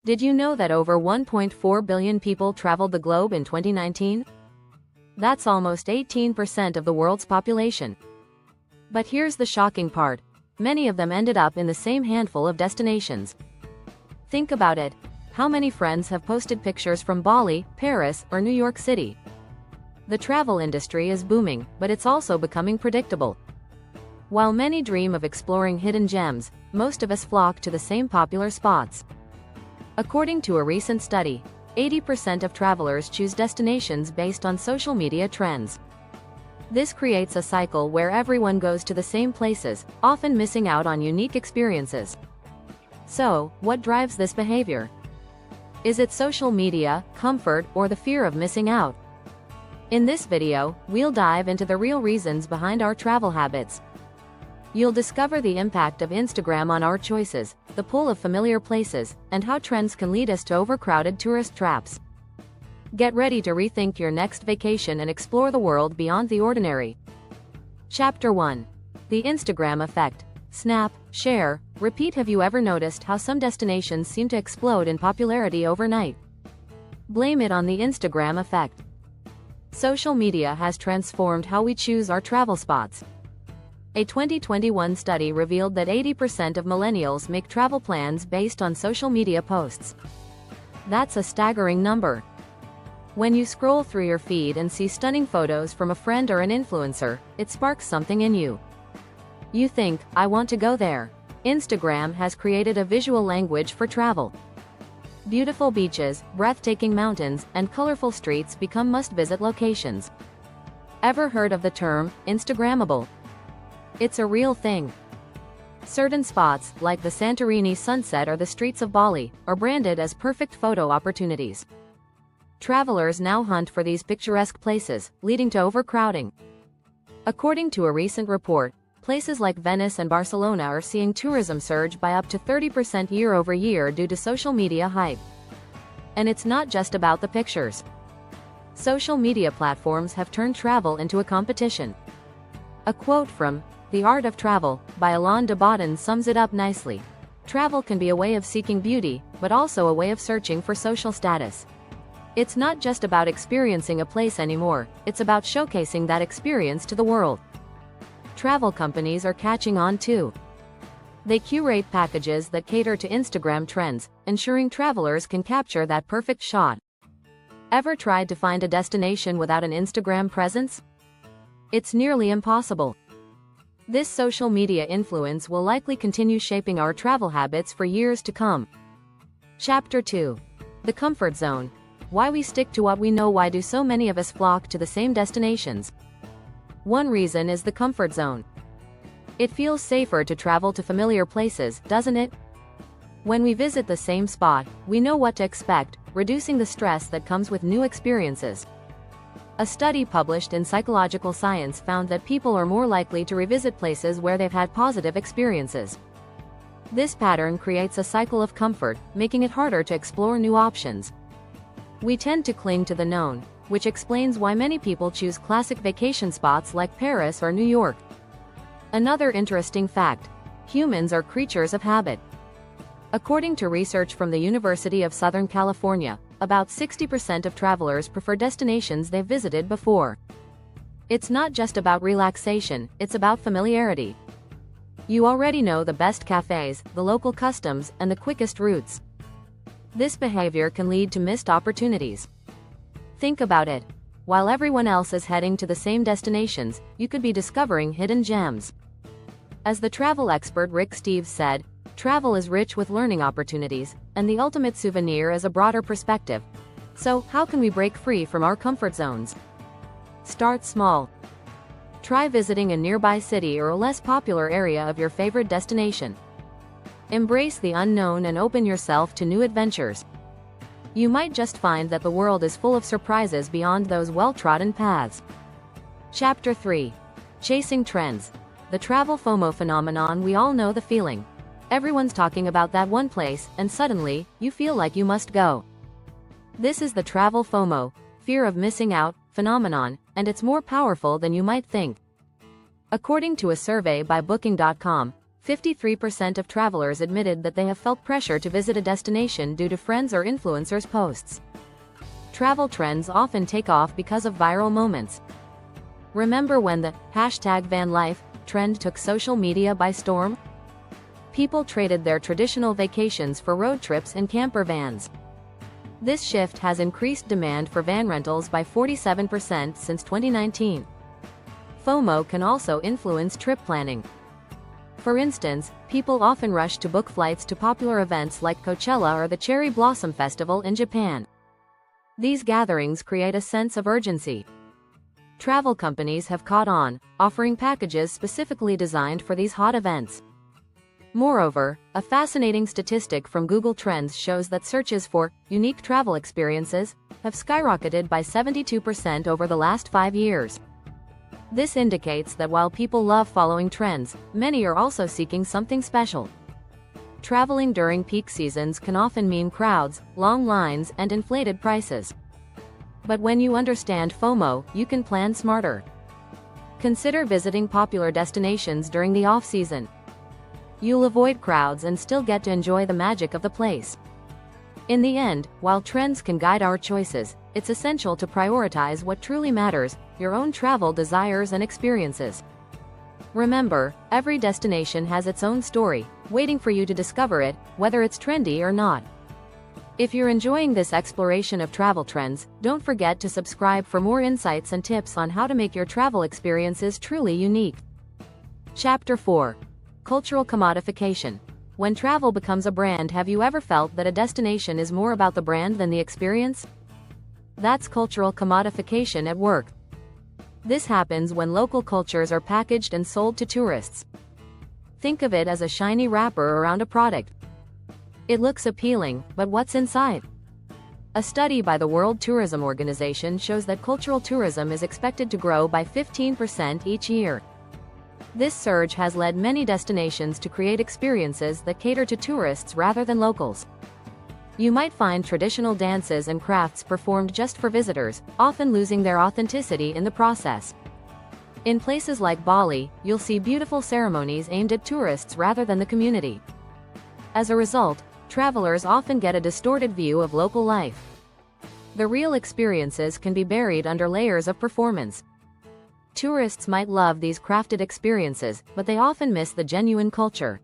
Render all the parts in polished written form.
Did you know that over 1.4 billion people traveled the globe in 2019? That's almost 18% of the world's population. But here's the shocking part. Many of them ended up in the same handful of destinations. Think about it. How many friends have posted pictures from Bali, Paris, or New York City? The travel industry is booming, but it's also becoming predictable. While many dream of exploring hidden gems, most of us flock to the same popular spots. According to a recent study, 80% of travelers choose destinations based on social media trends. This creates a cycle where everyone goes to the same places, often missing out on unique experiences. So, what drives this behavior? Is it social media, comfort, or the fear of missing out? In this video, we'll dive into the real reasons behind our travel habits. You'll discover the impact of Instagram on our choices, the pull of familiar places, and how trends can lead us to overcrowded tourist traps. Get ready to rethink your next vacation and explore the world beyond the ordinary. Chapter 1. The Instagram Effect. Snap, share, repeat. Have you ever noticed how some destinations seem to explode in popularity overnight? Blame it on the Instagram effect. Social media has transformed how we choose our travel spots. A 2021 study revealed that 80% of millennials make travel plans based on social media posts. That's a staggering number. When you scroll through your feed and see stunning photos from a friend or an influencer, it sparks something in you. You think, I want to go there. Instagram has created a visual language for travel. Beautiful beaches, breathtaking mountains, and colorful streets become must-visit locations. Ever heard of the term, Instagrammable? It's a real thing. Certain spots, like the Santorini sunset or the streets of Bali, are branded as perfect photo opportunities. Travelers now hunt for these picturesque places, leading to overcrowding. According to a recent report, places like Venice and Barcelona are seeing tourism surge by up to 30% year-over-year due to social media hype. And it's not just about the pictures. Social media platforms have turned travel into a competition. A quote from The Art of Travel by Alain de Botton sums it up nicely. Travel can be a way of seeking beauty, but also a way of searching for social status. It's not just about experiencing a place anymore, it's about showcasing that experience to the world. Travel companies are catching on too. They curate packages that cater to Instagram trends, ensuring travelers can capture that perfect shot. Ever tried to find a destination without an Instagram presence? It's nearly impossible. This social media influence will likely continue shaping our travel habits for years to come. Chapter 2. The Comfort Zone. Why we stick to what we know. Why do so many of us flock to the same destinations? One reason is the comfort zone. It feels safer to travel to familiar places, doesn't it? When we visit the same spot, we know what to expect, reducing the stress that comes with new experiences. A study published in Psychological Science found that people are more likely to revisit places where they've had positive experiences. This pattern creates a cycle of comfort, making it harder to explore new options. We tend to cling to the known, which explains why many people choose classic vacation spots like Paris or New York. Another interesting fact: humans are creatures of habit. According to research from the University of Southern California, about 60% of travelers prefer destinations they've visited before. It's not just about relaxation, it's about familiarity. You already know the best cafes, the local customs, and the quickest routes. This behavior can lead to missed opportunities. Think about it. While everyone else is heading to the same destinations, you could be discovering hidden gems. As the travel expert Rick Steves said, travel is rich with learning opportunities, and the ultimate souvenir is a broader perspective. So, how can we break free from our comfort zones? Start small. Try visiting a nearby city or a less popular area of your favorite destination. Embrace the unknown and open yourself to new adventures. You might just find that the world is full of surprises beyond those well-trodden paths. Chapter 3. Chasing Trends. The travel FOMO phenomenon. We all know the feeling. Everyone's talking about that one place, and suddenly, you feel like you must go. This is the travel FOMO, fear of missing out, phenomenon, and it's more powerful than you might think. According to a survey by Booking.com, 53% of travelers admitted that they have felt pressure to visit a destination due to friends or influencers' posts. Travel trends often take off because of viral moments. Remember when the #vanlife trend took social media by storm? People traded their traditional vacations for road trips in camper vans. This shift has increased demand for van rentals by 47% since 2019. FOMO can also influence trip planning. For instance, people often rush to book flights to popular events like Coachella or the Cherry Blossom Festival in Japan. These gatherings create a sense of urgency. Travel companies have caught on, offering packages specifically designed for these hot events. Moreover, a fascinating statistic from Google Trends shows that searches for unique travel experiences have skyrocketed by 72% over the last 5 years. This indicates that while people love following trends, many are also seeking something special. Traveling during peak seasons can often mean crowds, long lines, and inflated prices. But when you understand FOMO, you can plan smarter. Consider visiting popular destinations during the off-season. You'll avoid crowds and still get to enjoy the magic of the place. In the end, while trends can guide our choices, it's essential to prioritize what truly matters, your own travel desires and experiences. Remember, every destination has its own story, waiting for you to discover it, whether it's trendy or not. If you're enjoying this exploration of travel trends, don't forget to subscribe for more insights and tips on how to make your travel experiences truly unique. Chapter 4. Cultural Commodification. When travel becomes a brand, have you ever felt that a destination is more about the brand than the experience? That's cultural commodification at work. This happens when local cultures are packaged and sold to tourists. Think of it as a shiny wrapper around a product. It looks appealing, but what's inside? A study by the World Tourism Organization shows that cultural tourism is expected to grow by 15% each year. This surge has led many destinations to create experiences that cater to tourists rather than locals. You might find traditional dances and crafts performed just for visitors, often losing their authenticity in the process. In places like Bali, you'll see beautiful ceremonies aimed at tourists rather than the community. As a result, travelers often get a distorted view of local life. The real experiences can be buried under layers of performance. Tourists might love these crafted experiences, but they often miss the genuine culture.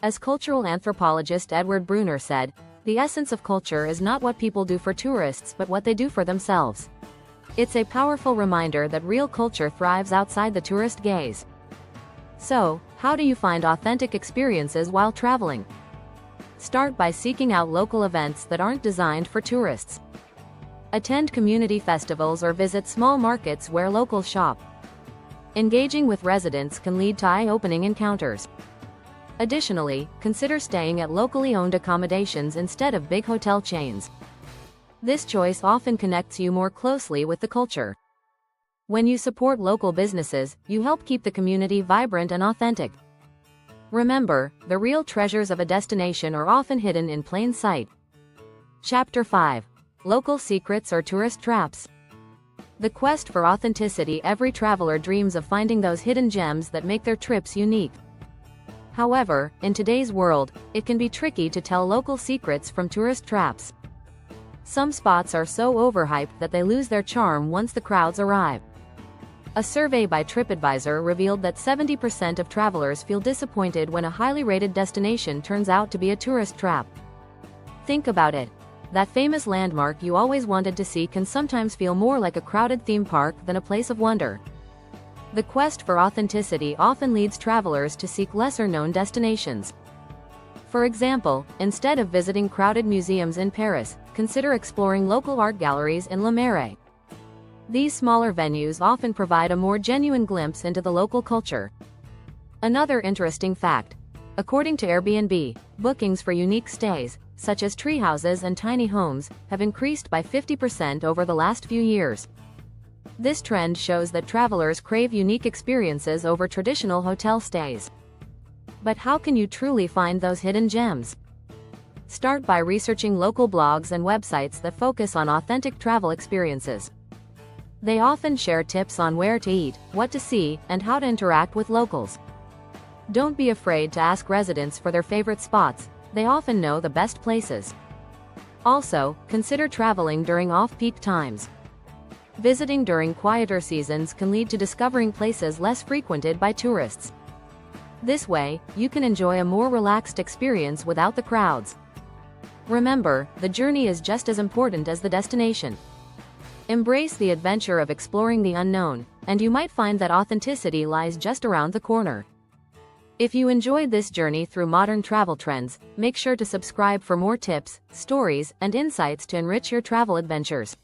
As cultural anthropologist Edward Bruner said, the essence of culture is not what people do for tourists but what they do for themselves. It's a powerful reminder that real culture thrives outside the tourist gaze. So, how do you find authentic experiences while traveling? Start by seeking out local events that aren't designed for tourists. Attend community festivals or visit small markets where locals shop. Engaging with residents can lead to eye-opening encounters. Additionally, consider staying at locally owned accommodations instead of big hotel chains. This choice often connects you more closely with the culture. When you support local businesses, you help keep the community vibrant and authentic. Remember, the real treasures of a destination are often hidden in plain sight. Chapter 5. Local secrets or tourist traps. The quest for authenticity. Every traveler dreams of finding those hidden gems that make their trips unique. However, in today's world, it can be tricky to tell local secrets from tourist traps. Some spots are so overhyped that they lose their charm once the crowds arrive. A survey by TripAdvisor revealed that 70% of travelers feel disappointed when a highly rated destination turns out to be a tourist trap. Think about it. That famous landmark you always wanted to see can sometimes feel more like a crowded theme park than a place of wonder. The quest for authenticity often leads travelers to seek lesser-known destinations. For example, instead of visiting crowded museums in Paris, consider exploring local art galleries in Le Marais. These smaller venues often provide a more genuine glimpse into the local culture. Another interesting fact. According to Airbnb, bookings for unique stays, such as tree houses and tiny homes, have increased by 50% over the last few years. This trend shows that travelers crave unique experiences over traditional hotel stays. But how can you truly find those hidden gems? Start by researching local blogs and websites that focus on authentic travel experiences. They often share tips on where to eat, what to see, and how to interact with locals. Don't be afraid to ask residents for their favorite spots, they often know the best places. Also, consider traveling during off-peak times. Visiting during quieter seasons can lead to discovering places less frequented by tourists. This way, you can enjoy a more relaxed experience without the crowds. Remember, the journey is just as important as the destination. Embrace the adventure of exploring the unknown, and you might find that authenticity lies just around the corner. If you enjoyed this journey through modern travel trends, make sure to subscribe for more tips, stories, and insights to enrich your travel adventures.